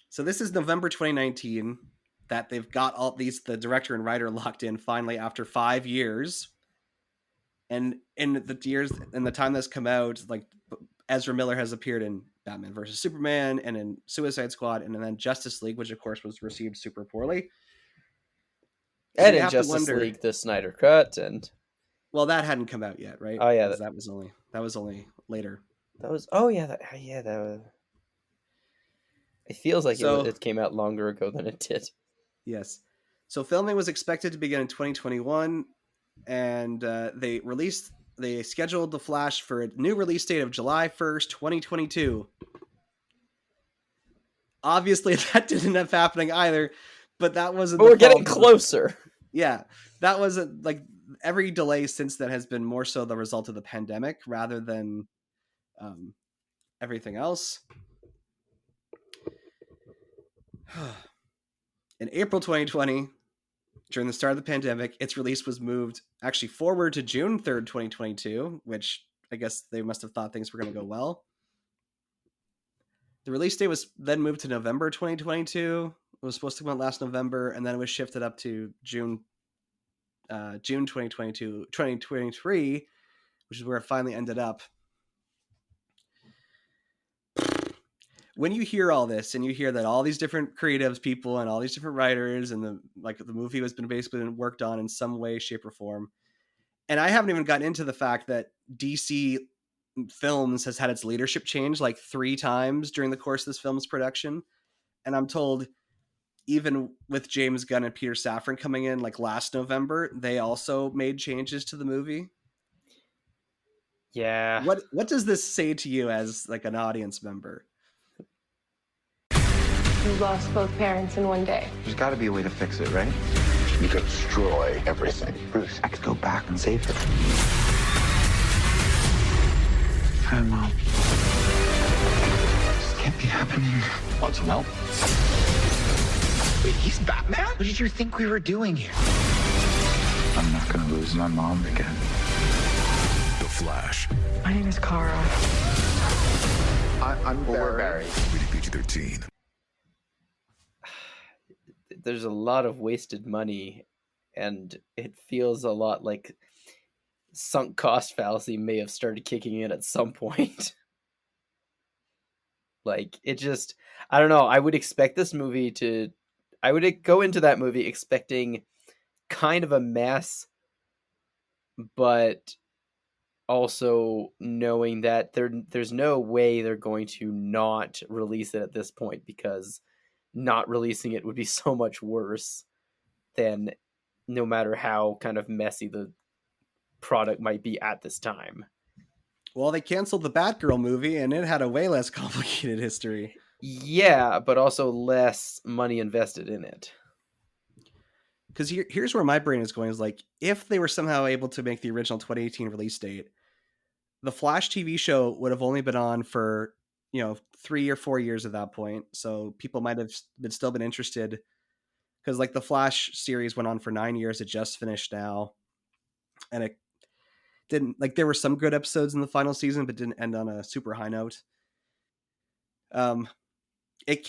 So this is November 2019 that they've got all these, the director and writer locked in finally after 5 years. And in the time that's come out, like Ezra Miller has appeared in Batman vs. Superman and in Suicide Squad and then Justice League, which of course was received super poorly. So And you in have to Justice wonder. League, the Snyder Cut, and Well, that hadn't come out yet, right? Oh, yeah, 'Cause that was only later. that was that was. It feels like So it came out longer ago than it did. yes, so filming was expected to begin in 2021, and they scheduled The Flash for a new release date of July 1st, 2022. Obviously, that didn't end up happening either, but that wasn't. But we're getting closer. Yeah, that wasn't like every delay since then has been more so the result of the pandemic rather than everything else. In April 2020, during the start of the pandemic, its release was moved actually forward to June 3rd, 2022, which I guess they must have thought things were going to go well. The release date was then moved to November 2022. It was supposed to come out last November, and then it was shifted up to June 2023, which is where it finally ended up. When you hear all this and you hear that all these different creatives people and all these different writers and the movie has been basically worked on in some way, shape, or form, and I haven't even gotten into the fact that DC Films has had its leadership change like 3 times during the course of this film's production, and I'm told even with James Gunn and Peter Safran coming in like last November, they also made changes to the movie. Yeah. What does this say to you as like an audience member? You lost both parents in one day. There's got to be a way to fix it, right? You could destroy everything. Bruce, I could go back and save her. Hi, Mom. This can't be happening. Want some help? Wait, he's Batman? What did you think we were doing here? I'm not gonna lose my mom again. The Flash. My name is Kara. I'm Barry. Rated PG-13. There's a lot of wasted money, and it feels a lot like sunk cost fallacy may have started kicking in at some point. Like, it just, I don't know. I would expect this movie to, I would go into that movie expecting kind of a mess, but also knowing that there's no way they're going to not release it at this point, because not releasing it would be so much worse than no matter how kind of messy the product might be at this time. Well, they canceled the Batgirl movie, and it had a way less complicated history. Yeah, but also less money invested in it. Because here's where my brain is going, is like, if they were somehow able to make the original 2018 release date, the Flash TV show would have only been on for, 3 or 4 years at that point. So people might have still been interested, because like the Flash series went on for 9 years. It just finished now. And it didn't, like, there were some good episodes in the final season, but didn't end on a super high note.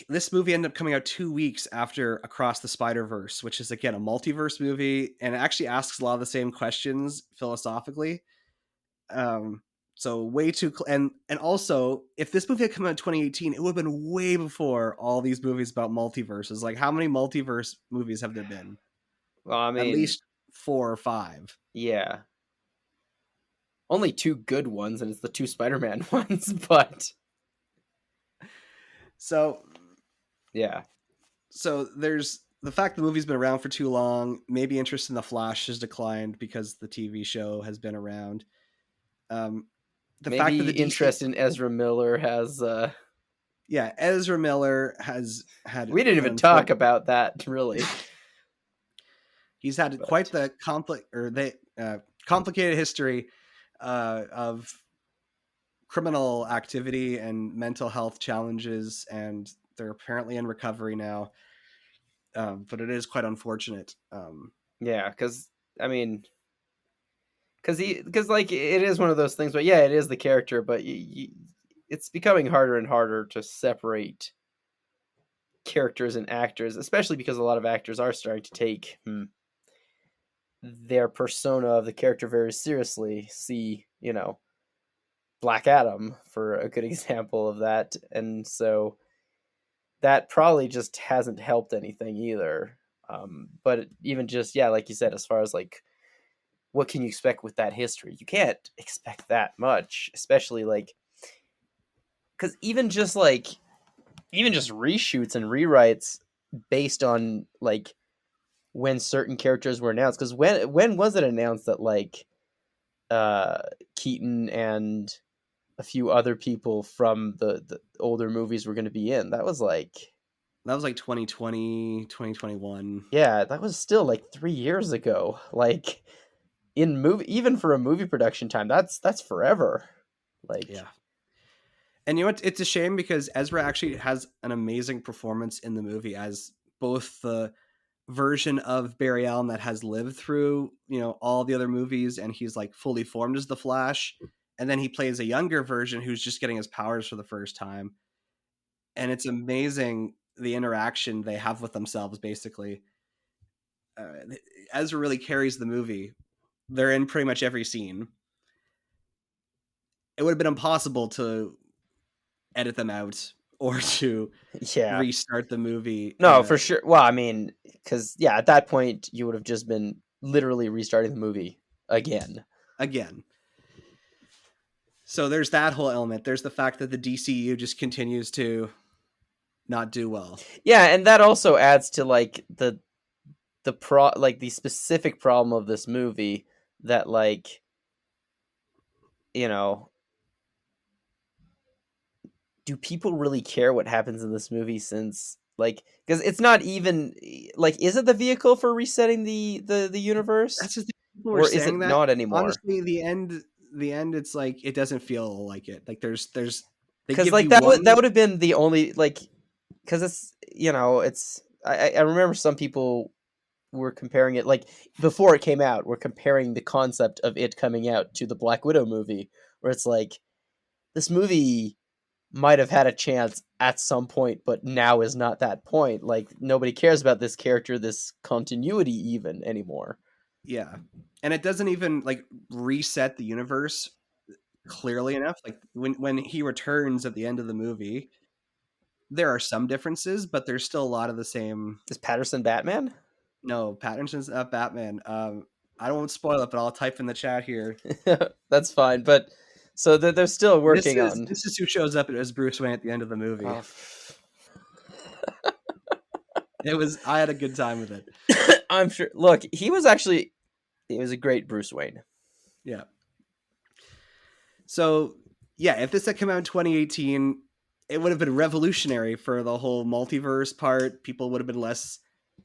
This movie ended up coming out 2 weeks after Across the Spider-Verse, which is, again, a multiverse movie, and it actually asks a lot of the same questions philosophically. So way too and also, if this movie had come out in 2018, it would have been way before all these movies about multiverses. Like, how many multiverse movies have there been? Well, I mean, at least 4 or 5. Yeah. Only 2 good ones, and it's the 2 Spider-Man ones, but so yeah. So there's the fact the movie's been around for too long. Maybe interest in the Flash has declined because the TV show has been around. The fact that the interest in Ezra Miller has Ezra Miller has had. We didn't even talk about that, really. He's had quite the complicated history of criminal activity and mental health challenges, and they're apparently in recovery now. But it is quite unfortunate. Yeah, because I mean, because like it is one of those things. But yeah, it is the character, but it's becoming harder and harder to separate characters and actors, especially because a lot of actors are starting to take their persona of the character very seriously. See, Black Adam for a good example of that, and so that probably just hasn't helped anything either. But even just, yeah, like you said, as far as like what can you expect with that history, you can't expect that much, especially like because even just reshoots and rewrites based on like when certain characters were announced, because when was it announced that like Keaton and a few other people from the older movies were going to be in? That was like 2020, 2021. Yeah, that was still like 3 years ago. Like in movie, even for a movie production time, that's forever. Like, Yeah. And you know what? It's a shame because Ezra actually has an amazing performance in the movie as both the version of Barry Allen that has lived through, all the other movies, and he's like fully formed as the Flash. And then he plays a younger version who's just getting his powers for the first time. And it's amazing the interaction they have with themselves, basically. Ezra really carries the movie. They're in pretty much every scene. It would have been impossible to edit them out or to yeah, restart the movie. no, for sure. Well, I mean, because yeah, at that point you would have just been literally restarting the movie again. So there's that whole element. There's the fact that the DCU just continues to not do well. Yeah, and that also adds to like the specific problem of this movie that like, do people really care what happens in this movie, since like, because it's not even like, is it the vehicle for resetting the universe? That's just or is it that. not anymore? Honestly, the end, it's like it doesn't feel like it. Like there's because like that would have been the only, like, because it's it's I remember some people were comparing it, like before it came out, we're comparing the concept of it coming out to the Black Widow movie, where it's like this movie might have had a chance at some point, but now is not that point. Like nobody cares about this character, this continuity even anymore. Yeah. And it doesn't even like reset the universe clearly enough. Like when he returns at the end of the movie, there are some differences, but there's still a lot of the same. Is Patterson Batman? No, Patterson's not Batman. I don't want to spoil it, but I'll type in the chat here. That's fine. But so they're still working on. This is who shows up as Bruce Wayne at the end of the movie. Oh. I had a good time with it. I'm sure. Look, he was a great Bruce Wayne. Yeah. So, yeah, if this had come out in 2018, it would have been revolutionary for the whole multiverse part. People would have been less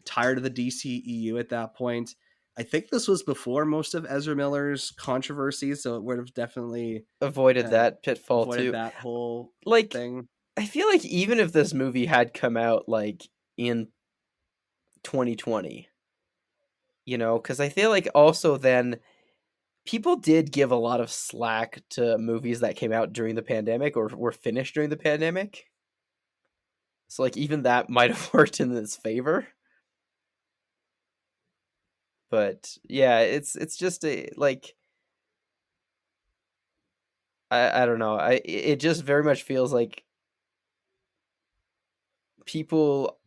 tired of the DCEU at that point. I think this was before most of Ezra Miller's controversy, so it would have definitely avoided that pitfall too. That whole like thing. I feel like even if this movie had come out like in 2020, because I feel like also then people did give a lot of slack to movies that came out during the pandemic or were finished during the pandemic. So like even that might have worked in its favor. But yeah, it's just a like, I don't know. It just very much feels like people,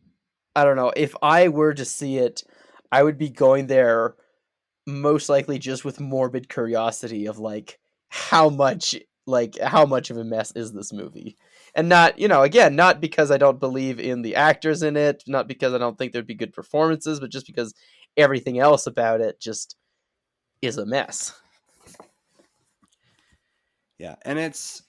I don't know, if I were to see it, I would be going there most likely just with morbid curiosity of like how much of a mess is this movie. And not, again, not because I don't believe in the actors in it, not because I don't think there'd be good performances, but just because everything else about it just is a mess. Yeah, and it's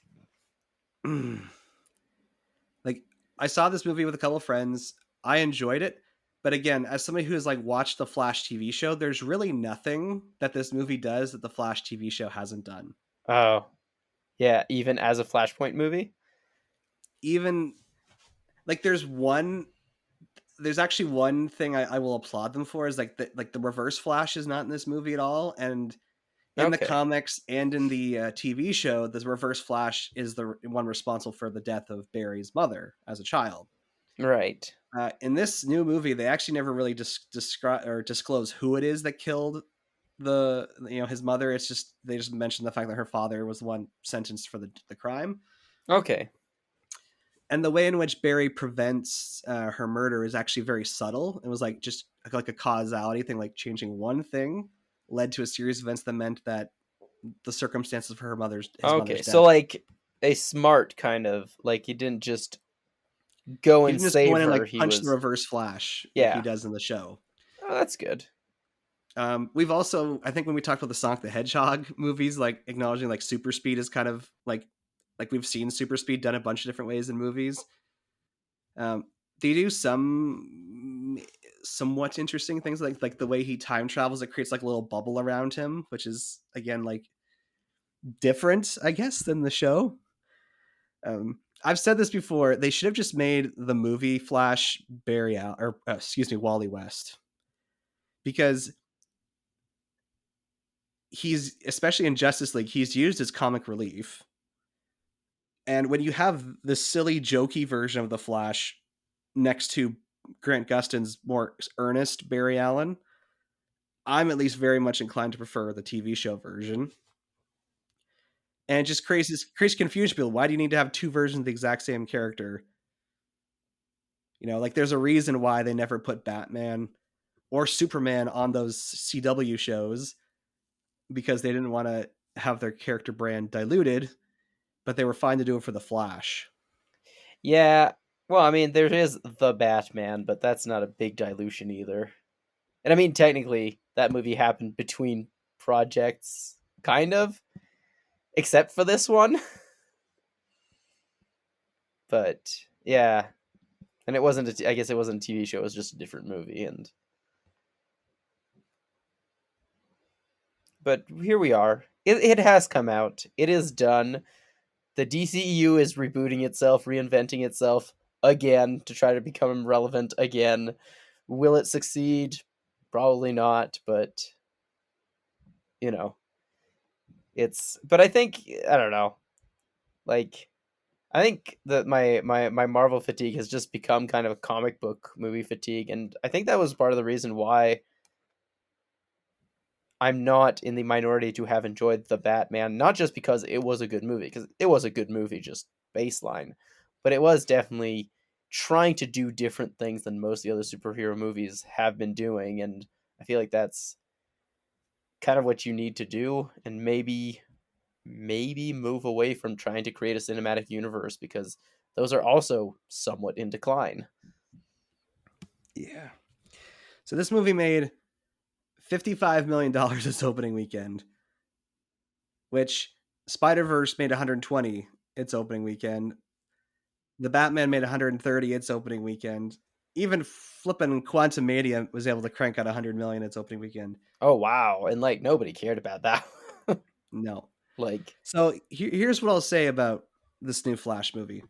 like I saw this movie with a couple of friends. I enjoyed it, but again, as somebody who has like watched the Flash TV show, there's really nothing that this movie does that the Flash TV show hasn't done. Oh, yeah, even as a Flashpoint movie? Even like there's actually one thing I will applaud them for is like the Reverse Flash is not in this movie at all, and in the comics and in the TV show, the Reverse Flash is the one responsible for the death of Barry's mother as a child. Right. In this new movie, they actually never really describe or disclose who it is that killed his mother. It's just they just mentioned the fact that her father was the one sentenced for the crime. Okay. And the way in which Barry prevents her murder is actually very subtle. It was like just like a causality thing, like changing one thing led to a series of events that meant that the circumstances for his mother's death. So like a smart kind of, like he didn't just go and just save go in and her. like punch the reverse Flash like he does in the show. Oh, that's good. We've also, I think when we talked about the Sonic the Hedgehog movies, like acknowledging like super speed is kind of like we've seen super speed done a bunch of different ways in movies. They do some somewhat interesting things like the way he time travels, it creates like a little bubble around him, which is again like different, I guess, than the show. I've said this before, they should have just made the movie Flash Wally West, because he's, especially in Justice League, he's used as comic relief. And when you have this silly, jokey version of the Flash next to Grant Gustin's more earnest Barry Allen, I'm at least very much inclined to prefer the TV show version. And it just creates confusion. People, why do you need to have two versions of the exact same character? You know, like there's a reason why they never put Batman or Superman on those CW shows, because they didn't want to have their character brand diluted, but they were fine to do it for the Flash. Yeah, well, I mean, there is the Batman, but that's not a big dilution either. And I mean, technically, that movie happened between projects, kind of, except for this one. But yeah, and it wasn't. I guess it wasn't a TV show. It was just a different movie, But here we are. It has come out. It is done. The DCEU is rebooting itself, reinventing itself again to try to become relevant again. Will it succeed? Probably not, but you know, but I think, I don't know. Like, I think that my Marvel fatigue has just become kind of a comic book movie fatigue, and I think that was part of the reason why I'm not in the minority to have enjoyed The Batman, not just because it was a good movie, because it was a good movie, just baseline, but it was definitely trying to do different things than most of the other superhero movies have been doing, and I feel like that's kind of what you need to do, and maybe move away from trying to create a cinematic universe, because those are also somewhat in decline. Yeah. So this movie made $55 million its opening weekend, which Spider-Verse made 120 its opening weekend. The Batman made 130 its opening weekend. Even flipping Quantumania was able to crank out 100 million its opening weekend. Oh, wow. And like, nobody cared about that. No. Like, so here's what I'll say about this new Flash movie.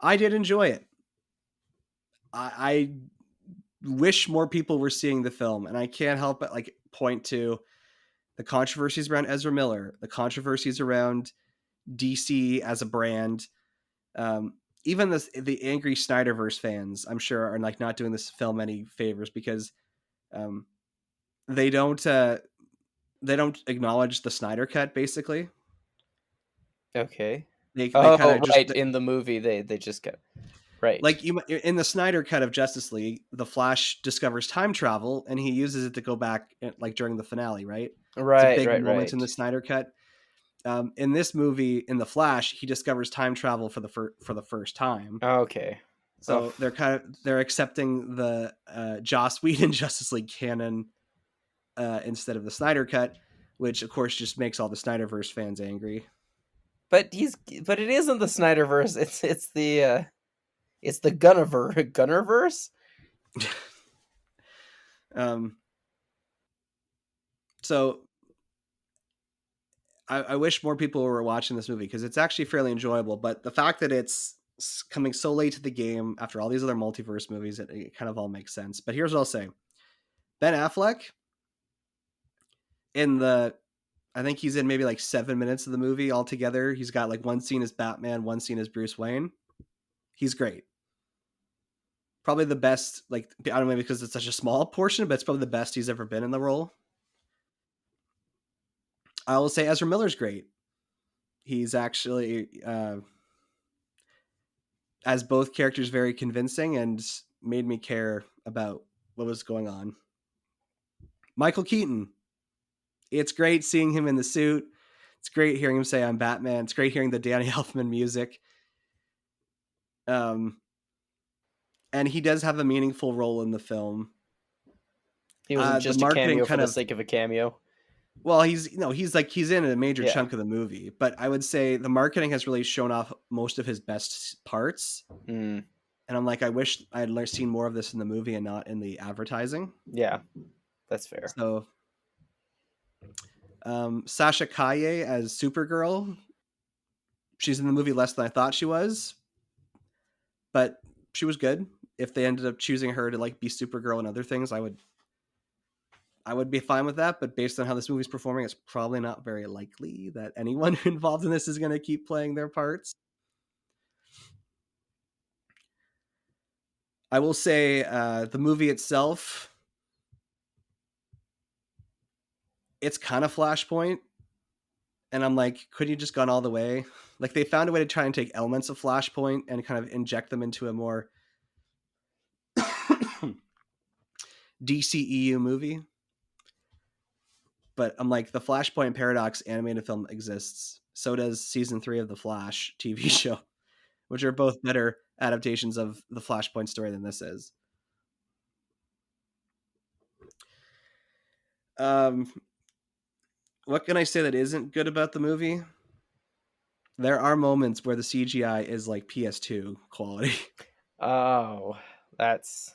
I did enjoy it. I wish more people were seeing the film, and I can't help but like point to the controversies around Ezra Miller, the controversies around DC as a brand. Even the angry Snyderverse fans, I'm sure, are like not doing this film any favors, because they don't acknowledge the Snyder cut, basically. Okay. They kind of right. In the movie, they just get right. Like in the Snyder cut of Justice League, the Flash discovers time travel, and he uses it to go back like during the finale, right? Right. It's a big right. moment right. in the Snyder cut. In this movie, in the Flash, he discovers time travel for the first time. Okay. So they're accepting the Joss Whedon Justice League canon instead of the Snyder cut, which of course just makes all the Snyderverse fans angry. But it isn't the Snyderverse. It's the Gunnerverse. So I wish more people were watching this movie, because it's actually fairly enjoyable. But the fact that it's coming so late to the game after all these other multiverse movies, it kind of all makes sense. But here's what I'll say. Ben Affleck, I think he's in maybe like 7 minutes of the movie altogether. He's got like one scene as Batman, one scene as Bruce Wayne. He's great. Probably the best, like, I don't know, maybe because it's such a small portion, but it's probably the best he's ever been in the role. I will say Ezra Miller's great. He's actually as both characters very convincing and made me care about what was going on. Michael Keaton. It's great seeing him in the suit. It's great hearing him say, "I'm Batman." It's great hearing the Danny Elfman music. And he does have a meaningful role in the film. He wasn't just a cameo for the sake of a cameo. Well, he's in a major chunk of the movie, but I would say the marketing has really shown off most of his best parts. Mm. And I'm like, I wish I had seen more of this in the movie and not in the advertising. Yeah, that's fair. So, Sasha Calle as Supergirl. She's in the movie less than I thought she was, but she was good. If they ended up choosing her to like be Supergirl and other things, I would be fine with that. But based on how this movie's performing, it's probably not very likely that anyone involved in this is going to keep playing their parts. I will say the movie itself, it's kind of Flashpoint. And I'm like, couldn't you just gone all the way? Like they found a way to try and take elements of Flashpoint and kind of inject them into a more DCEU movie. But I'm like, the Flashpoint Paradox animated film exists. So does season 3 of the Flash TV show, which are both better adaptations of the Flashpoint story than this is. What can I say that isn't good about the movie? There are moments where the CGI is like PS2 quality. Oh, that's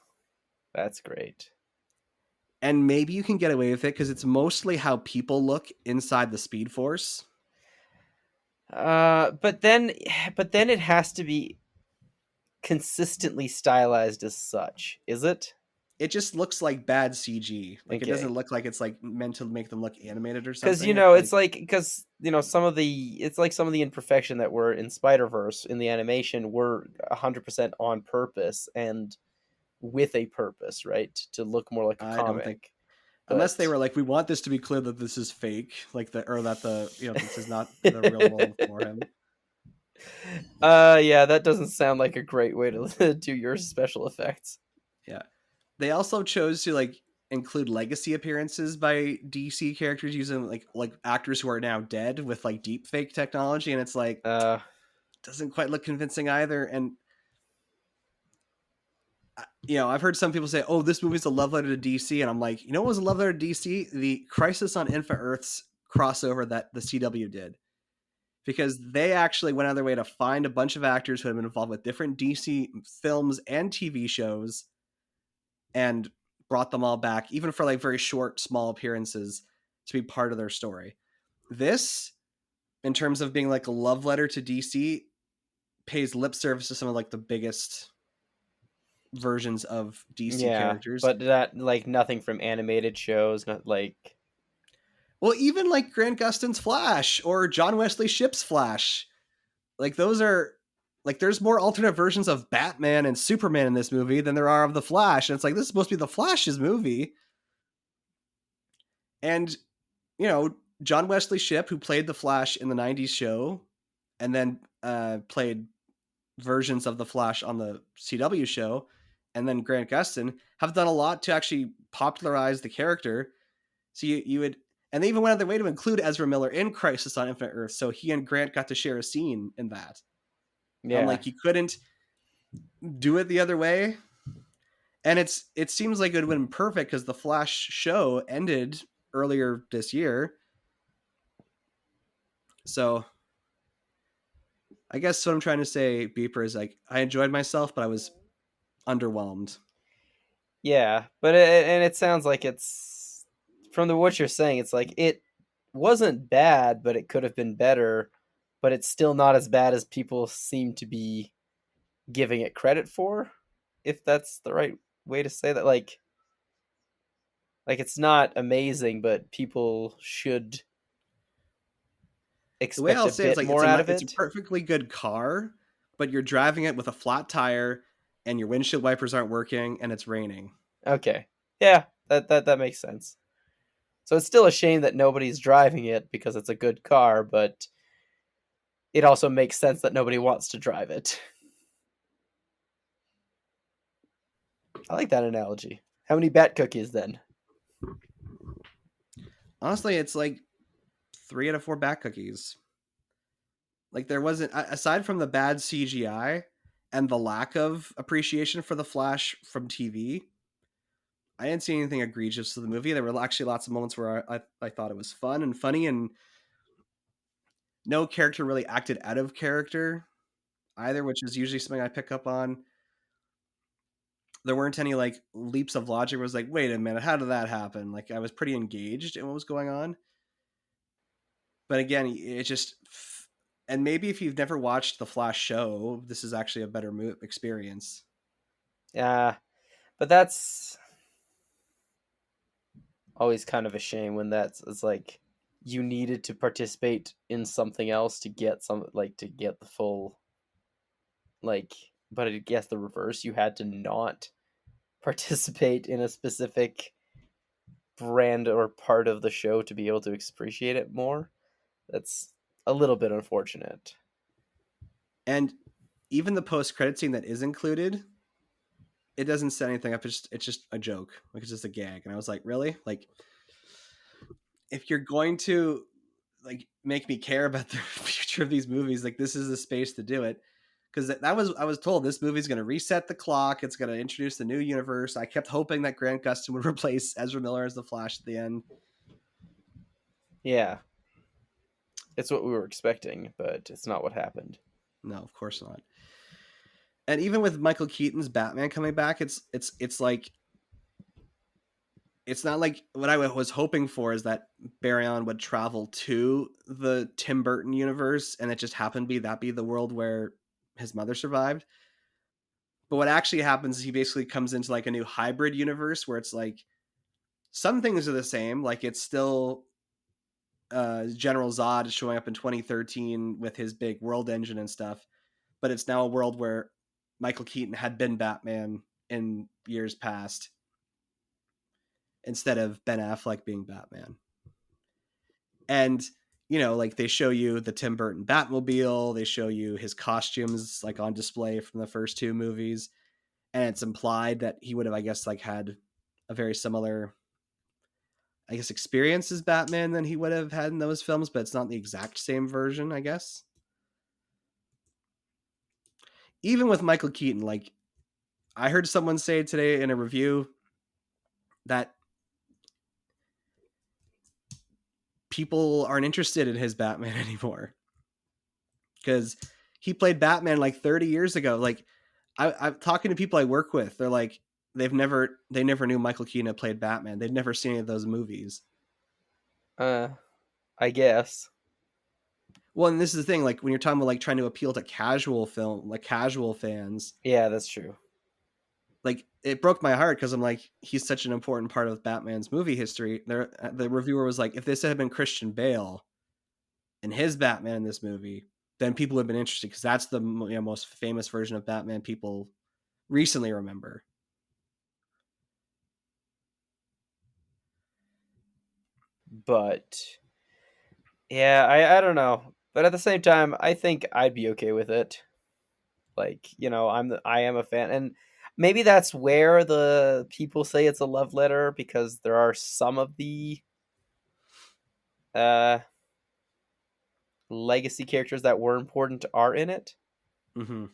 great. And maybe you can get away with it because it's mostly how people look inside the Speed Force. But then it has to be consistently stylized as such, is it? It just looks like bad CG. Like okay. It doesn't look like it's like meant to make them look animated or something. Because some of the imperfection that were in Spider-Verse in the animation were 100% on purpose and with a purpose, right? To look more like a comic. Unless they were like, we want this to be clear that this is fake, like this is not the real world for him. Yeah, that doesn't sound like a great way to do your special effects. Yeah. They also chose to like include legacy appearances by DC characters using like actors who are now dead with like deep fake technology, and it's like doesn't quite look convincing either. And I've heard some people say, "Oh, this movie's a love letter to DC," and I'm like, what was a love letter to DC? The Crisis on Infinite Earths crossover that the CW did, because they actually went out of their way to find a bunch of actors who had been involved with different DC films and TV shows, and brought them all back, even for like very short, small appearances, to be part of their story. This, in terms of being like a love letter to DC, pays lip service to some of like the biggest versions of DC characters. But that like nothing from animated shows, not like. Well, even like Grant Gustin's Flash or John Wesley Shipp's Flash, like those are. Like, there's more alternate versions of Batman and Superman in this movie than there are of The Flash. And it's like, this is supposed to be The Flash's movie. And, John Wesley Shipp, who played The Flash in the 90s show, and then played versions of The Flash on the CW show, and then Grant Gustin, have done a lot to actually popularize the character. So you would... And they even went out of their way to include Ezra Miller in Crisis on Infinite Earth, so he and Grant got to share a scene in that. Yeah. I'm like, you couldn't do it the other way. And it seems like it would have been perfect because the Flash show ended earlier this year. So I guess what I'm trying to say, Beeper, is like, I enjoyed myself, but I was underwhelmed. Yeah, but it sounds like it's, from what you're saying, it's like it wasn't bad, but it could have been better. But it's still not as bad as people seem to be giving it credit for, if that's the right way to say that. Like it's not amazing, but people should expect a bit more out of it. It's a perfectly good car, but you're driving it with a flat tire, and your windshield wipers aren't working, and it's raining. Okay, yeah, that makes sense. So it's still a shame that nobody's driving it because it's a good car, but it also makes sense that nobody wants to drive it. I like that analogy. How many bat cookies then? Honestly, it's like 3 out of 4 bat cookies. Like there wasn't, aside from the bad CGI and the lack of appreciation for the Flash from TV, I didn't see anything egregious to the movie. There were actually lots of moments where I thought it was fun and funny, and no character really acted out of character either, which is usually something I pick up on. There weren't any like leaps of logic where I was like, wait a minute, how did that happen? Like I was pretty engaged in what was going on. But again, it just, and maybe if you've never watched the Flash show, this is actually a better experience. Yeah, but that's always kind of a shame when it's like you needed to participate in something else to get to get the full, like, but I guess the reverse, you had to not participate in a specific brand or part of the show to be able to appreciate it more. That's a little bit unfortunate. And even the post-credit scene that is included, it doesn't set anything up. It's just a joke. Like it's just a gag. And I was like, really? Like, if you're going to like make me care about the future of these movies, like this is the space to do it. Because I was told this movie's going to reset the clock. It's going to introduce the new universe. I kept hoping that Grant Gustin would replace Ezra Miller as the Flash at the end. Yeah. It's what we were expecting, but it's not what happened. No, of course not. And even with Michael Keaton's Batman coming back, it's like, it's not like what I was hoping for is that Barry Allen would travel to the Tim Burton universe, and it just happened to be the world where his mother survived. But what actually happens is he basically comes into like a new hybrid universe where it's like some things are the same. Like it's still General Zod showing up in 2013 with his big world engine and stuff. But it's now a world where Michael Keaton had been Batman in years past instead of Ben Affleck being Batman. And, you know, like they show you the Tim Burton Batmobile, they show you his costumes like on display from the first 2 movies. And it's implied that he would have, I guess, like had a very similar, I guess, experience as Batman than he would have had in those films, but it's not the exact same version, I guess. Even with Michael Keaton, like I heard someone say today in a review that people aren't interested in his Batman anymore because he played Batman like 30 years ago. Like I'm talking to people I work with. They're like, they never knew Michael Keaton had played Batman. They'd never seen any of those movies. I guess. Well, and this is the thing, like when you're talking about like trying to appeal to casual fans. Yeah, that's true. Like it broke my heart because I'm like, he's such an important part of Batman's movie history. The reviewer was like, if this had been Christian Bale and his Batman in this movie, then people would have been interested because that's the most famous version of Batman people recently remember. But yeah, I don't know. But at the same time, I think I'd be okay with it. Like, you know, I am a fan, and maybe that's where the people say it's a love letter, because there are some of the legacy characters that were important are in it. Mm-hmm.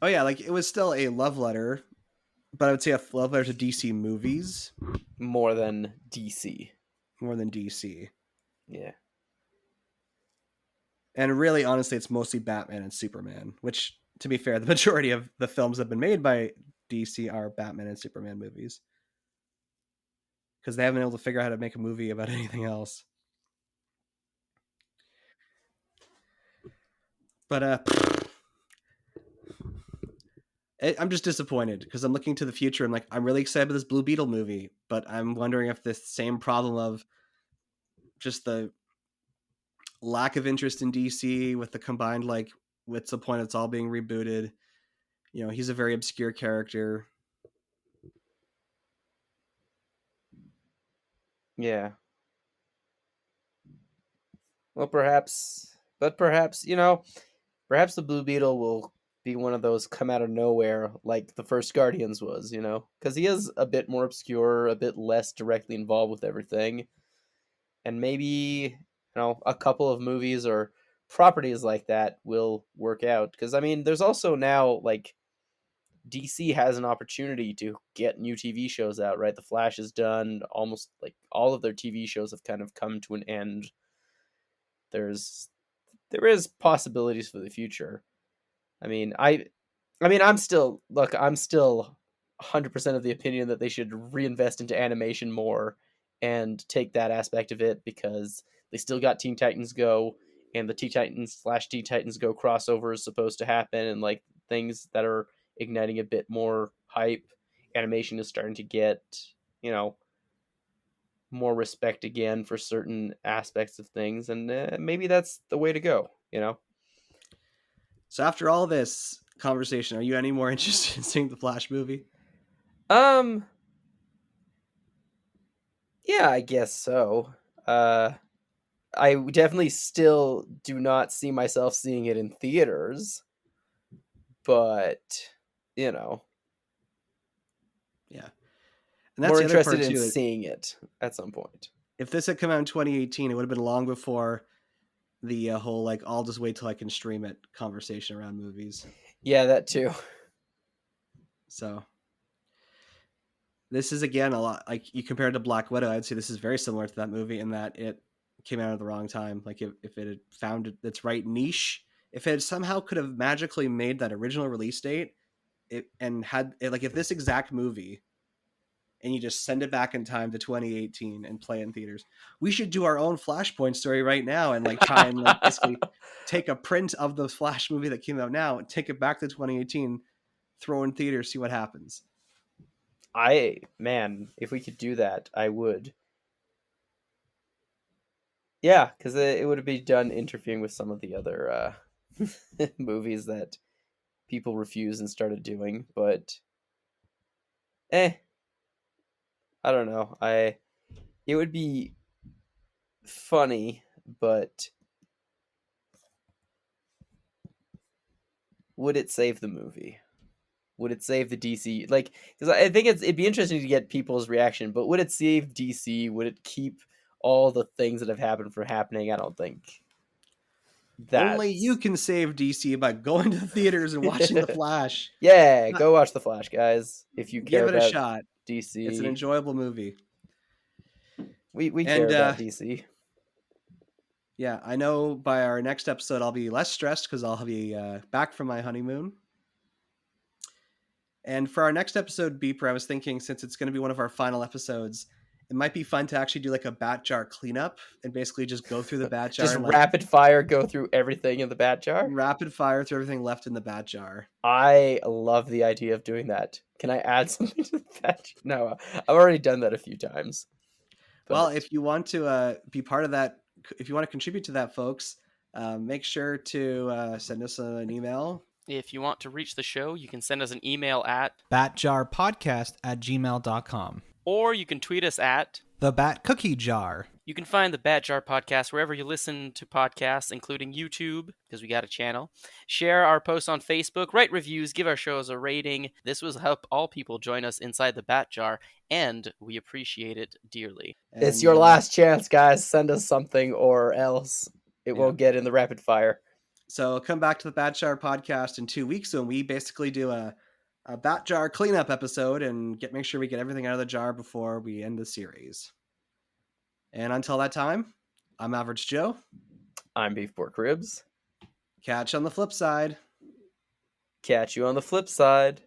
Oh yeah, like it was still a love letter, but I would say a love letter to DC movies more than DC. Yeah. And really, honestly, it's mostly Batman and Superman, which, to be fair, the majority of the films that have been made by DC are Batman and Superman movies. Because they haven't been able to figure out how to make a movie about anything else. But I'm just disappointed because I'm looking to the future and like I'm really excited about this Blue Beetle movie, but I'm wondering if this same problem of just the lack of interest in DC with the combined, like, what's the point? It's all being rebooted. You know, he's a very obscure character. Yeah. Well, perhaps, you know, perhaps the Blue Beetle will be one of those come out of nowhere like the first Guardians was, you know? Because he is a bit more obscure, a bit less directly involved with everything. And maybe, you know, a couple of movies or properties like that will work out. Because, I mean, there's also now, like, DC has an opportunity to get new TV shows out, right? The Flash is done. Almost, like, all of their TV shows have kind of come to an end. There is possibilities for the future. I'm still 100% of the opinion that they should reinvest into animation more and take that aspect of it, because they still got Teen Titans Go, and the Teen Titans / Teen Titans Go crossover is supposed to happen, and like things that are igniting a bit more hype. Animation is starting to get, you know, more respect again for certain aspects of things, and maybe that's the way to go, you know? So after all this conversation, are you any more interested in seeing the Flash movie? Yeah, I guess so. I definitely still do not see myself seeing it in theaters, but, you know. Yeah. And that's more the other part interested in too. seeing it at some point. If this had come out in 2018, it would have been long before the whole, like, I'll just wait till I can stream it conversation around movies. Yeah, that too. So this is, again, a lot, like, you compared to Black Widow, I'd say this is very similar to that movie in that it came out at the wrong time. Like, if it had found its right niche, if it somehow could have magically made that original release date, if this exact movie, and you just send it back in time to 2018 and play in theaters, we should do our own Flashpoint story right now and, like, try and, like, basically take a print of the Flash movie that came out now and take it back to 2018, throw in theaters, see what happens. If we could do that, I would. Yeah, because it would be done interfering with some of the other movies that people refused and started doing, but I don't know. It would be funny, but would it save the movie? Would it save the DC? Like, because I think it'd be interesting to get people's reaction, but would it save DC? Would it keep all the things that have happened from happening? I don't think. Only you can save DC by going to the theaters and watching The Flash. Yeah, go watch The Flash, guys. If you care Give it about a shot. DC, it's an enjoyable movie. We care about DC. Yeah, I know by our next episode I'll be less stressed because I'll be back from my honeymoon. And for our next episode, Beeper, I was thinking, since it's going to be one of our final episodes, it might be fun to actually do like a bat jar cleanup and basically just go through the bat jar. Just and, rapid fire go through everything in the bat jar? Rapid fire through everything left in the bat jar. I love the idea of doing that. Can I add something to the bat jar? No, I've already done that a few times. But... Well, if you want to be part of that, if you want to contribute to that, folks, make sure to send us an email. If you want to reach the show, you can send us an email at batjarpodcast@gmail.com. Or you can tweet us at The Bat Cookie Jar. You can find the Bat Jar Podcast wherever you listen to podcasts, including YouTube, because we got a channel. Share our posts on Facebook, write reviews, give our shows a rating. This will help all people join us inside the Bat Jar, and we appreciate it dearly. It's your last chance, guys. Send us something or else it won't get in the rapid fire. So come back to the Bat Jar Podcast in 2 weeks when we basically do a bat jar cleanup episode and make sure we get everything out of the jar before we end the series. And until that time, I'm Average Joe. I'm Beef Pork Ribs. Catch you on the flip side. Catch you on the flip side.